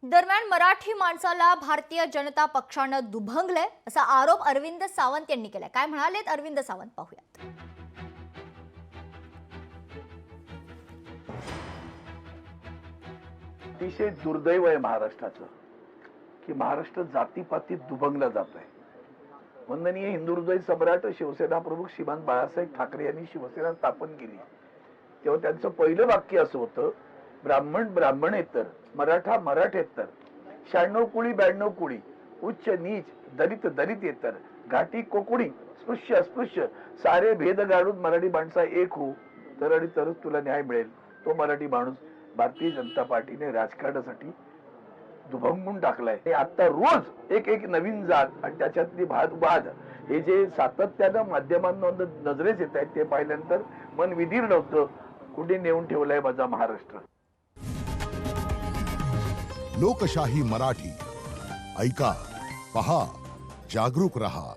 दरम्यान मराठी माणसाला भारतीय जनता पक्षानं दुभंगलंय असा आरोप अरविंद सावंत यांनी केलाय। काय म्हणालेत अरविंद सावंत पाहूयात। अतिशय दुर्दैव आहे महाराष्ट्राचं की महाराष्ट्र जातीपातीत दुभंगला जात आहे। वंदनीय हिंदू हृदय सम्राट शिवसेना प्रमुख श्रीमान बाळासाहेब ठाकरे यांनी शिवसेना स्थापन केली तेव्हा त्यांचं पहिलं वाक्य असं होतं, ब्राह्मण ब्राह्मणेतर, मराठा मराठेतर, 96 कुळी 92 कुळी, उच्च नीच दलित दलितेतर, घाटी कोकणी स्पृश्य अस्पृश्य, सारे भेद गाडून मराठी माणसा एक हो तर आणि तरच तुला न्याय मिळेल। तो मराठी माणूस भारतीय जनता पार्टीने राजकारणासाठी दुभंगून टाकलाय। हे आता रोज एक एक नवीन जात आणि त्याच्यातली वाद हे जे सातत्यानं माध्यमांना नजरेस येत आहेत ते पाहिल्यानंतर मन विदीर्ण होतं, कुठे नेऊन ठेवलाय माझा महाराष्ट्र। लोकशाही मराठी ऐका, पहा, जागरूक रहा।